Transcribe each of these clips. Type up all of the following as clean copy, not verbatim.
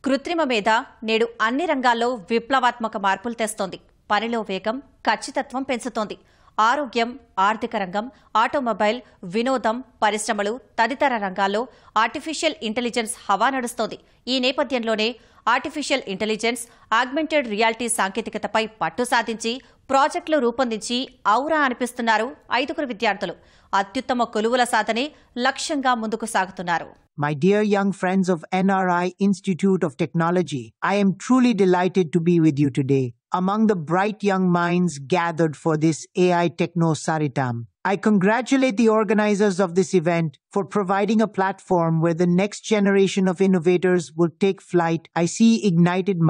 కృత్రిమ మేధ నేడు అన్ని రంగాల్లో విప్లవాత్మక మార్పులు తెస్తోంది. పనిలో వేగం, ఖచ్చితత్వం పెంచుతోంది. ఆరోగ్యం, ఆర్థిక రంగం, ఆటోమొబైల్, వినోదం, పరిశ్రమలు తదితర రంగాల్లో ఆర్టిఫిషియల్ ఇంటెలిజెన్స్ హవా నడుస్తోంది. ఈ నేపథ్యంలోనే ఆర్టిఫిషియల్ ఇంటెలిజెన్స్, ఆగ్మెంటెడ్ రియాలిటీ సాంకేతికతపై పట్టు సాధించి ప్రాజెక్టులు రూపొందించి ఔరా అనిపిస్తున్నారు 5 విద్యార్థులు. అత్యుత్తమ కొలువుల సాధనే లక్ష్యంగా ముందుకు సాగుతున్నారు. My dear young friends of NRI Institute of Technology, I am truly delighted to be with you today. Among the bright young minds gathered for this AI Techno Saritam, I congratulate the organizers of this event for providing a platform where the next generation of innovators will take flight. I see ignited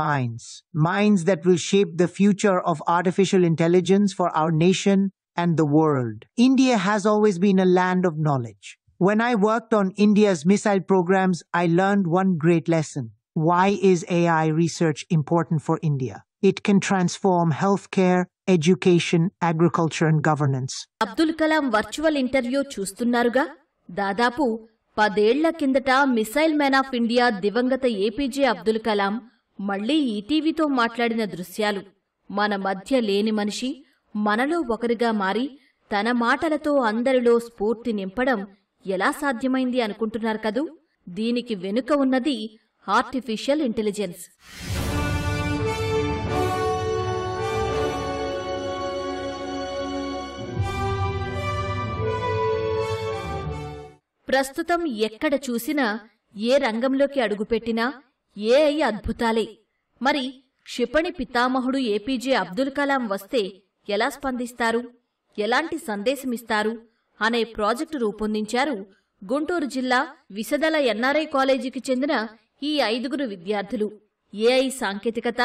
minds that will shape the future of artificial intelligence for our nation and the world. India has always been a land of knowledge. When I worked on India's missile programs, I learned one great lesson. Why is AI research important for India? It can transform healthcare, education, agriculture and governance. Abdul Kalam virtual interview చూస్తున్నారుగా. దాదాపు 10 ఏళ్ల కిందట missile man of India దివంగత APJ Abdul Kalam మళ్లీ ఈటీవీతో మాట్లాడిన దృశ్యాలు. మన మధ్య లేని మనిషి మనలో ఒకరిగా మారి తన మాటలతో అందరిలో స్ఫూర్తి నింపడం ఎలా సాధ్యమైంది అనుకుంటున్నారు కదూ. దీనికి వెనుక ఉన్నది ఆర్టిఫిషియల్ ఇంటెలిజెన్స్. ప్రస్తుతం ఎక్కడ చూసినా, ఏ రంగంలోకి అడుగుపెట్టినా ఏఐ అద్భుతాలే. మరి క్షిపణి పితామహుడు ఏపీజే అబ్దుల్ కలాం వస్తే ఎలా స్పందిస్తారు, ఎలాంటి సందేశమిస్తారు అనే ప్రాజెక్టు రూపొందించారు గుంటూరు జిల్లా విసదల ఎన్ఆర్ఐ కాలేజీకి చెందిన ఈ 5 విద్యార్థులు. ఏఐ సాంకేతికత,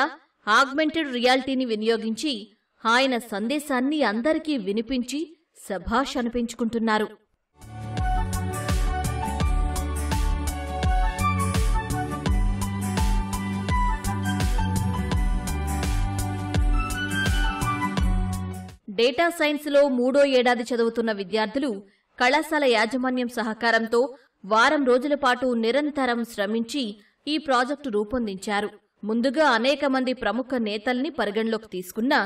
ఆగ్మెంటెడ్ రియాలిటీని వినియోగించి ఆయన సందేశాన్ని అందరికీ వినిపించి శభాష్ అనిపించుకుంటున్నారు. డేటా సైన్స్లో 3వ ఏడాది చదువుతున్న విద్యార్థులు కళాశాల యాజమాన్యం సహకారంతో వారం రోజుల పాటు నిరంతరం శ్రమించి ఈ ప్రాజెక్టు రూపొందించారు. ముందుగా అనేక మంది ప్రముఖ నేతల్ని పరిగణలోకి తీసుకున్నా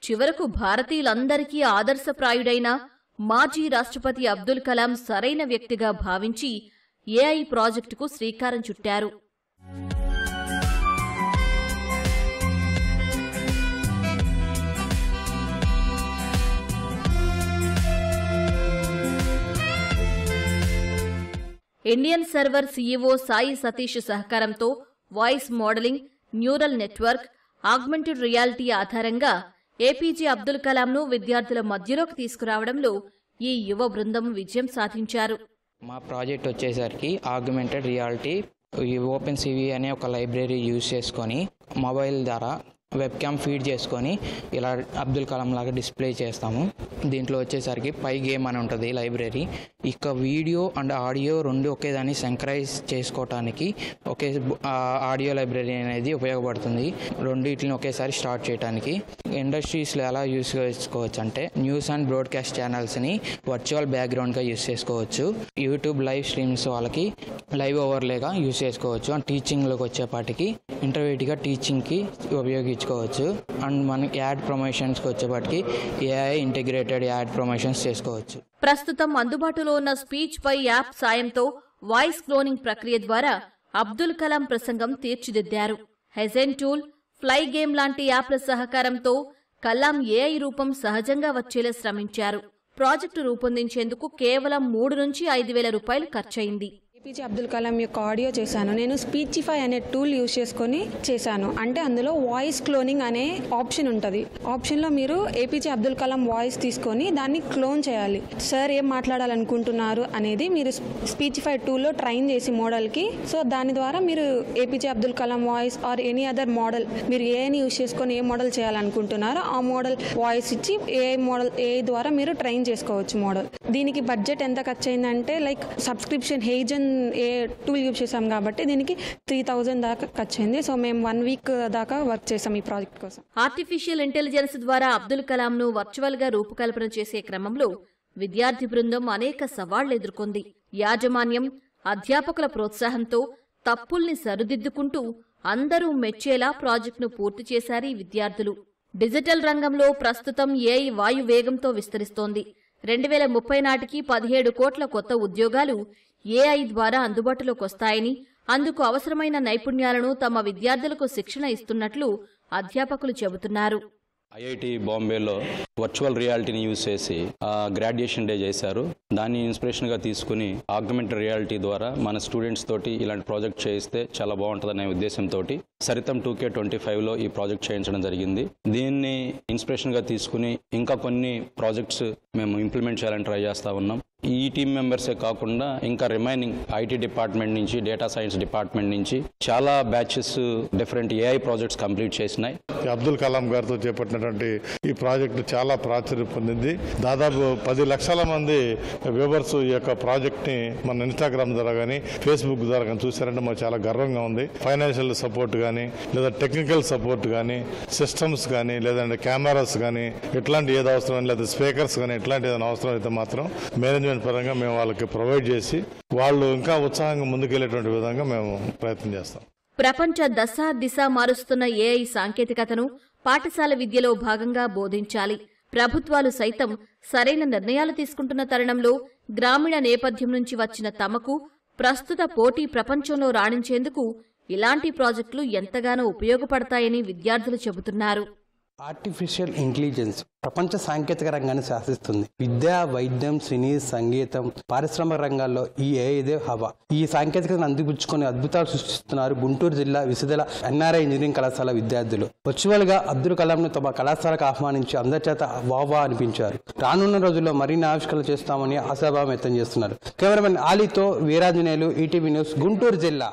చివరకు భారతీయులందరికీ ఆదర్శప్రాయుడైన మాజీ రాష్ట్రపతి అబ్దుల్ కలాం సరైన వ్యక్తిగా భావించి ఏఐ ప్రాజెక్టుకు శ్రీకారం చుట్టారు. Indian server CEO Sai Satish సహకారంతో voice modelling, neural network, augmented reality ఆధారంగా ఏపీజే అబ్దుల్ కలాంను విద్యార్థుల మధ్యలోకి తీసుకురావడంలో ఈ యువ బృందం విజయం సాధించారు. మా ప్రాజెక్ట్ వచ్చేసరికి ఆగ్మెంటెడ్ రియాలిటీ ఓపెన్ సివి అనే ఒక లైబ్రరీ యూజ్ చేసుకొని మొబైల్ ద్వారా వెబ్ క్యామ్ ఫీడ్ చేసుకొని ఇలా అబ్దుల్ కలాం లాగా డిస్ప్లే చేస్తాము. దీంట్లో వచ్చేసరికి పై గేమ్ అని ఉంటుంది లైబ్రరీ. ఇక వీడియో అండ్ ఆడియో రెండు ఒకేదాన్ని సింక్రైజ్ చేసుకోవటానికి ఒకే ఆడియో లైబ్రరీ అనేది ఉపయోగపడుతుంది. రెండింటిని ఒకేసారి స్టార్ట్ చేయడానికి. ఇండస్ట్రీస్లో ఎలా యూస్ చేసుకోవచ్చు అంటే న్యూస్ అండ్ బ్రాడ్కాస్ట్ ఛానల్స్ని వర్చువల్ బ్యాక్గ్రౌండ్గా యూస్ చేసుకోవచ్చు. యూట్యూబ్ లైవ్ స్ట్రీమ్స్ వాళ్ళకి లైవ్ ఓవర్లేగా యూస్ చేసుకోవచ్చు. అండ్ టీచింగ్లోకి వచ్చేపాటికి ఇంటర్మీడియట్గా టీచింగ్కి ఉపయోగించుకోవచ్చు. అండ్ మనకి యాడ్ ప్రమోషన్స్కి వచ్చేపాటికి ఏఐ ఇంటిగ్రేటెడ్ యాడ్ ప్రమోషన్స్ చేసుకోవచ్చు. ప్రస్తుతం అందుబాటులో ఉన్న స్పీచ్ పై యాప్ సాయంతో వాయిస్ క్లోనింగ్ ప్రక్రియ ద్వారా అబ్దుల్ కలాం ప్రసంగం తీర్చిదిద్దారు. హెజెన్ టూల్, ఫ్లై గేమ్ లాంటి యాప్ల సహకారంతో కలాం ఏఐ రూపం సహజంగా వచ్చేలా శ్రమించారు. ప్రాజెక్టు రూపొందించేందుకు కేవలం 3 నుంచి 5,000 రూపాయలు ఖర్చయింది. ఏపీజే అబ్దుల్ కలాం యొక్క ఆడియో చేశాను. నేను స్పీచిఫై అనే టూల్ యూజ్ చేసుకొని చేశాను. అంటే అందులో వాయిస్ క్లోనింగ్ అనే ఆప్షన్ ఉంటుంది. ఆప్షన్లో మీరు ఏపీజే అబ్దుల్ కలాం వాయిస్ తీసుకొని దాన్ని క్లోన్ చేయాలి. సార్ ఏం మాట్లాడాలనుకుంటున్నారు అనేది మీరు స్పీచిఫై టూల్లో ట్రైన్ చేసి మోడల్కి, సో దాని ద్వారా మీరు APJ Abdul Kalam voice or any other model మీరు ఏఐని యూజ్ చేసుకొని ఏ మోడల్ చేయాలనుకుంటున్నారో ఆ మోడల్ వాయిస్ ఇచ్చి ఏఐ ద్వారా మీరు ట్రైన్ చేసుకోవచ్చు మోడల్. దీనికి బడ్జెట్ ఎంత ఖర్చు అయిందంటే లైక్ సబ్స్క్రిప్షన్ హేజన్ ఏ టూల్ యూజ్ చేసాం కాబట్టి దీనికి 3,000 దాకా ఖర్చయింది. సో మేము 1 వీక్ దాకా వర్క్ చేసాం ఈ ప్రాజెక్ట్ కోసం. ఆర్టిఫిషియల్ ఇంటెలిజెన్స్ ద్వారా అబ్దుల్ కలాంను వర్చువల్ గా రూపకల్పన చేసే క్రమంలో విద్యార్థి బృందం అనేక సవాళ్లు ఎదుర్కొంది. యాజమాన్యం, అధ్యాపకుల ప్రోత్సాహంతో తప్పుల్ని సరిదిద్దుకుంటూ అందరూ మెచ్చేలా ప్రాజెక్టును పూర్తి చేశారు ఈ విద్యార్థులు. డిజిటల్ రంగంలో ప్రస్తుతం ఏఐ వాయువేగంతో విస్తరిస్తోంది. 2030 నాటికి 17 కోట్ల కొత్త ఉద్యోగాలు ఏఐ ద్వారా అందుబాటులోకొస్తాయని, అందుకు అవసరమైన నైపుణ్యాలను తమ విద్యార్థులకు శిక్షణ ఇస్తున్నట్లు అధ్యాపకులు చెబుతున్నారు. ఐఐటి బాంబేలో వర్చువల్ రియాలిటీని యూజ్ చేసి గ్రాడ్యుయేషన్ డే చేశారు. దాన్ని ఇన్స్పిరేషన్గా తీసుకుని ఆగ్మెంటెడ్ రియాలిటీ ద్వారా మన స్టూడెంట్స్ తోటి ఇలాంటి ప్రాజెక్ట్ చేయిస్తే చాలా బాగుంటుందనే ఉద్దేశంతో సరితం 2K25లో ఈ ప్రాజెక్ట్ చేయించడం జరిగింది. దీన్ని ఇన్స్పిరేషన్గా తీసుకుని ఇంకా కొన్ని ప్రాజెక్ట్స్ మేము ఇంప్లిమెంట్ చేయాలని ట్రై చేస్తూ ఉన్నాం. ఈ టీమ్ మెంబర్సే కాకుండా ఇంకా రిమైనింగ్ ఐటీ డిపార్ట్మెంట్ నుంచి, డేటా సైన్స్ డిపార్ట్మెంట్ నుంచి చాలా batches different AI projects complete చేసినాయి. అబ్దుల్ కలాం గారితో చేపట్టినటువంటి ఈ ప్రాజెక్టు చాలా ప్రాచుర్యం పొందింది. దాదాపు 10 లక్షల మంది వ్యూవర్స్ ఈ యొక్క ప్రాజెక్ట్ ని మన ఇన్స్టాగ్రామ్ ద్వారా కానీ, ఫేస్బుక్ ద్వారా కానీ చూసారంటే మాకు చాలా గర్వంగా ఉంది. ఫైనాన్షియల్ సపోర్ట్ కానీ, లేదా టెక్నికల్ సపోర్ట్ కానీ, సిస్టమ్స్ కానీ, లేదంటే కెమెరాస్ కానీ, ఇట్లాంటి ఏదో అవసరం, లేదా స్పీకర్స్ కానీ, ఇట్లాంటి ఏదైనా అవసరం అయితే మాత్రం మేనేజ్మెంట్ పరంగా మేము వాళ్ళకి ప్రొవైడ్ చేసి వాళ్ళు ఇంకా ఉత్సాహంగా ముందుకెళ్లేటువంటి విధంగా మేము ప్రయత్నం చేస్తాం. ప్రపంచ దశ దిశ మారుస్తున్న ఏఐ సాంకేతికతను పాఠశాల విద్యలో భాగంగా బోధించాలి. ప్రభుత్వాలు సైతం సరైన నిర్ణయాలు తీసుకుంటున్న తరుణంలో గ్రామీణ నేపథ్యం నుంచి వచ్చిన తమకు ప్రస్తుత పోటీ ప్రపంచంలో రాణించేందుకు ఇలాంటి ప్రాజెక్టులు ఎంతగానో ఉపయోగపడతాయని విద్యార్థులు చెబుతున్నారు. ఆర్టిఫిషియల్ ఇంటెలిజెన్స్ ప్రపంచ సాంకేతిక రంగాన్ని శాసిస్తుంది. విద్య, వైద్యం, సినీ, సంగీతం, పారిశ్రామిక రంగాల్లో ఈ ఏఐదే హవా. ఈ సాంకేతికతను అందిపుచ్చుకొని అద్భుతాలు సృష్టిస్తున్నారు గుంటూరు జిల్లా విసిదల ఎన్ఆర్ఐ ఇంజనీరింగ్ కళాశాల విద్యార్థులు. వర్చువల్ గా అబ్దుల్ కలాంను తమ కళాశాలకు ఆహ్వానించి అందరి చేత వావా అనిపించారు. రానున్న రోజుల్లో మరిన్ని ఆవిష్కరణలు చేస్తామని ఆశాభావం వ్యక్తం చేస్తున్నారు. కెమెరామెన్ ఆలీతో వీరాంజనేయులు, ఈటీవీ న్యూస్, గుంటూరు జిల్లా.